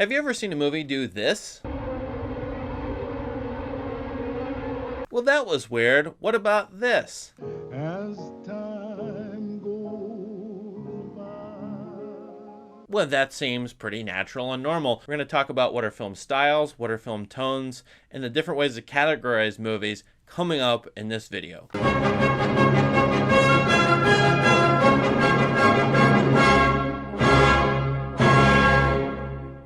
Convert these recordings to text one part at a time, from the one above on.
Have you ever seen a movie do this? Well, that was weird. What about this? As time goes by. Well, that seems pretty natural and normal. We're going to talk about what are film styles, what are film tones, and the different ways to categorize movies coming up in this video.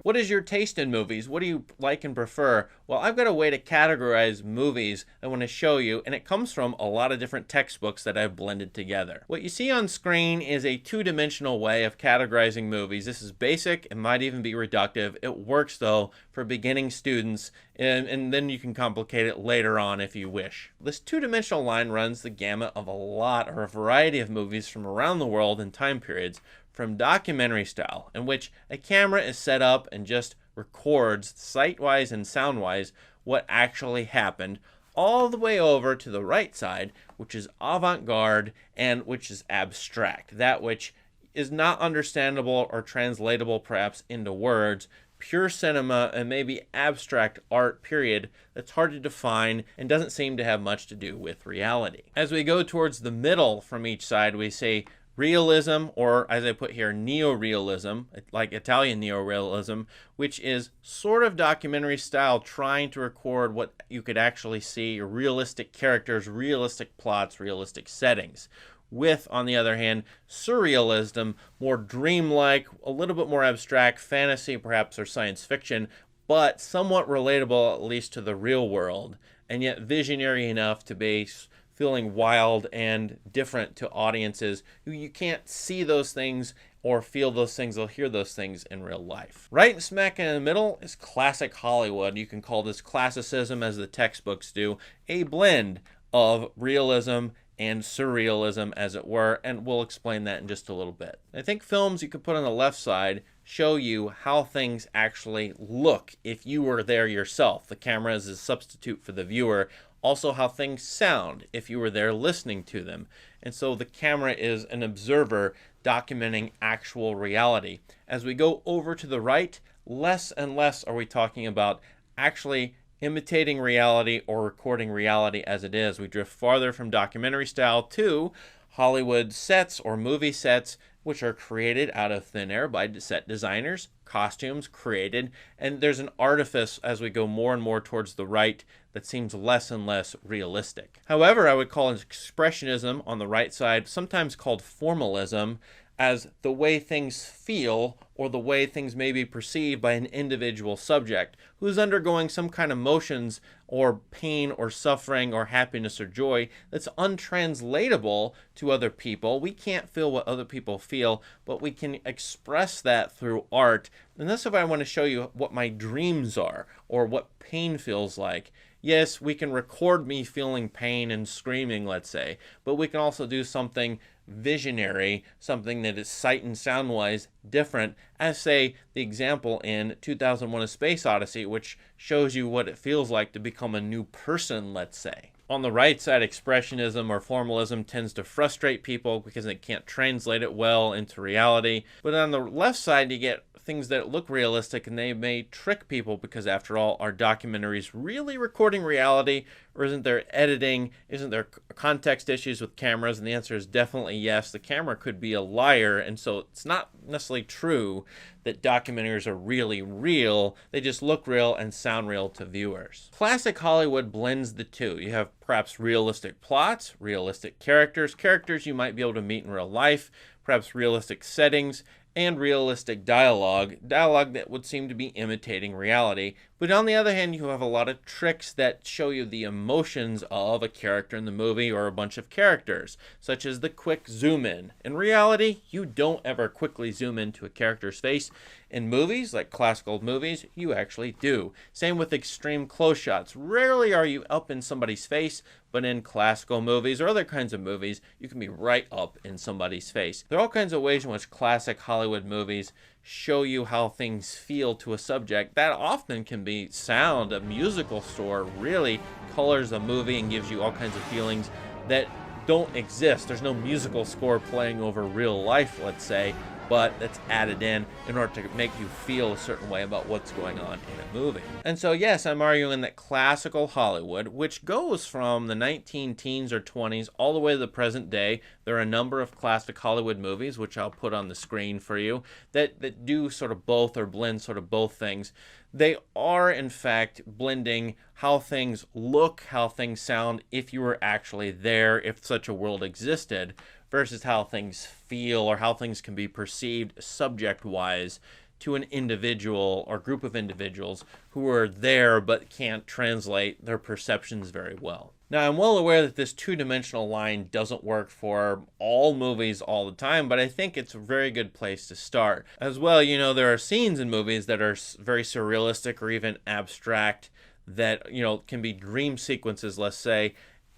What is your taste in movies? What do you like and prefer? Well, I've got a way to categorize movies I want to show you, and it comes from a lot of different textbooks that I've blended together. What you see on screen is a two-dimensional way of categorizing movies. This is basic. It might even be reductive. It works, though, for beginning students, and then you can complicate it later on if you wish. This two-dimensional line runs the gamut of a variety of movies from around the world and time periods, from documentary style, in which a camera is set up and just records sight-wise and sound-wise what actually happened, all the way over to the right side, which is avant-garde and which is abstract, that which is not understandable or translatable perhaps into words, pure cinema and maybe abstract art, period, that's hard to define and doesn't seem to have much to do with reality. As we go towards the middle from each side, we say realism, or as I put here, Neo-Realism, like Italian Neo-Realism, which is sort of documentary style, trying to record what you could actually see, realistic characters, realistic plots, realistic settings. With, on the other hand, surrealism, more dreamlike, a little bit more abstract, fantasy perhaps, or science fiction, but somewhat relatable at least to the real world, and yet visionary enough to be feeling wild and different to audiences who you can't see those things or feel those things or hear those things in real life. Right smack in the middle is classic Hollywood. You can call this classicism, as the textbooks do, a blend of realism and surrealism, as it were, and we'll explain that in just a little bit. I think films you could put on the left side show you how things actually look if you were there yourself. The camera is a substitute for the viewer. Also how things sound if you were there listening to them. And so the camera is an observer documenting actual reality. As we go over to the right, less and less are we talking about actually imitating reality or recording reality as it is. We drift farther from documentary style to Hollywood sets or movie sets, which are created out of thin air by set designers, costumes created, and there's an artifice as we go more and more towards the right that seems less and less realistic. However, I would call expressionism on the right side, sometimes called formalism, as the way things feel or the way things may be perceived by an individual subject who's undergoing some kind of emotions or pain or suffering or happiness or joy that's untranslatable to other people. We can't feel what other people feel, but we can express that through art. And that's if I want to show you what my dreams are or what pain feels like. Yes, we can record me feeling pain and screaming, let's say, but we can also do something visionary, something that is sight and sound wise different, as say the example in 2001: A Space Odyssey, which shows you what it feels like to become a new person, let's say. On the right side, expressionism or formalism tends to frustrate people because they can't translate it well into reality. But on the left side, you get things that look realistic and they may trick people because, after all, are documentaries really recording reality, or isn't there editing? Isn't there context issues with cameras? And the answer is definitely yes. The camera could be a liar, and so it's not necessarily true that documentaries are really real. They just look real and sound real to viewers. Classic Hollywood blends the two. You have perhaps realistic plots, realistic characters you might be able to meet in real life, perhaps realistic settings, and realistic dialogue that would seem to be imitating reality. But on the other hand, you have a lot of tricks that show you the emotions of a character in the movie or a bunch of characters, such as the quick zoom in. In reality, you don't ever quickly zoom into a character's face. In movies, like classical movies, you actually do. Same with extreme close shots. Rarely are you up in somebody's face, but in classical movies or other kinds of movies, you can be right up in somebody's face. There are all kinds of ways in which classic Hollywood movies show you how things feel to a subject. That often can be sound. A musical score really colors a movie and gives you all kinds of feelings that don't exist. There's no musical score playing over real life, let's say, but that's added in order to make you feel a certain way about what's going on in a movie. And so yes, I'm arguing that classical Hollywood, which goes from the 19 teens or 20s all the way to the present day, there are a number of classic Hollywood movies, which I'll put on the screen for you, that do sort of both, or blend sort of both things. They are, in fact, blending how things look, how things sound, if you were actually there, if such a world existed, versus how things feel or how things can be perceived subject-wise to an individual or group of individuals who are there but can't translate their perceptions very well. Now, I'm well aware that this two-dimensional line doesn't work for all movies all the time, but I think it's a very good place to start. As well, you know, there are scenes in movies that are very surrealistic or even abstract that, you know, can be dream sequences, let's say,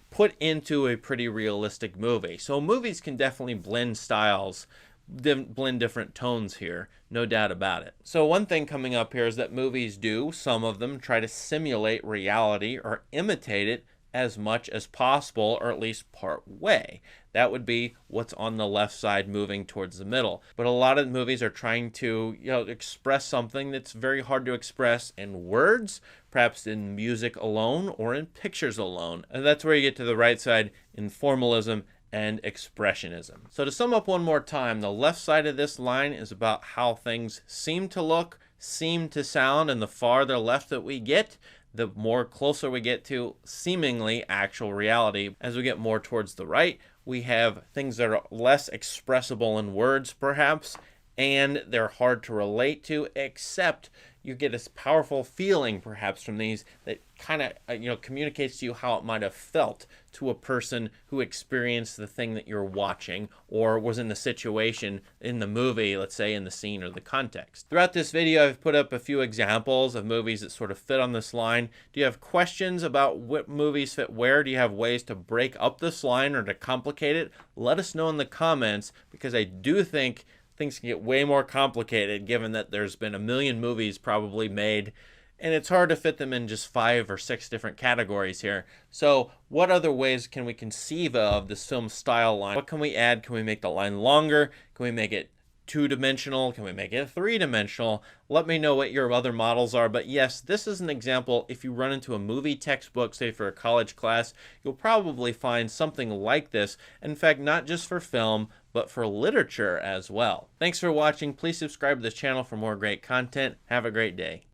put into a pretty realistic movie. So movies can definitely blend styles, blend different tones here, no doubt about it. So one thing coming up here is that movies do, some of them, try to simulate reality or imitate it as much as possible, or at least part way. That would be what's on the left side moving towards the middle. But a lot of movies are trying to, you know, express something that's very hard to express in words, perhaps in music alone or in pictures alone. And that's where you get to the right side in formalism and expressionism. So to sum up one more time, the left side of this line is about how things seem to look, seem to sound, and the farther left that we get, the more closer we get to seemingly actual reality. As we get more towards the right, we have things that are less expressible in words, perhaps, and they're hard to relate to, except you get this powerful feeling, perhaps, from these that kind of, communicates to you how it might have felt to a person who experienced the thing that you're watching or was in the situation in the movie, let's say in the scene or the context. Throughout this video, I've put up a few examples of movies that sort of fit on this line. Do you have questions about what movies fit where? Do you have ways to break up this line or to complicate it? Let us know in the comments, because I do think things can get way more complicated given that there's been a million movies probably made, and it's hard to fit them in just 5 or 6 different categories here. So what other ways can we conceive of this film style line? What can we add? Can we make the line longer? Can we make it 2-dimensional? Can we make it 3-dimensional? Let me know what your other models are. But yes, this is an example. If you run into a movie textbook, say for a college class, you'll probably find something like this. In fact, not just for film, but for literature as well. Thanks for watching. Please subscribe to this channel for more great content. Have a great day.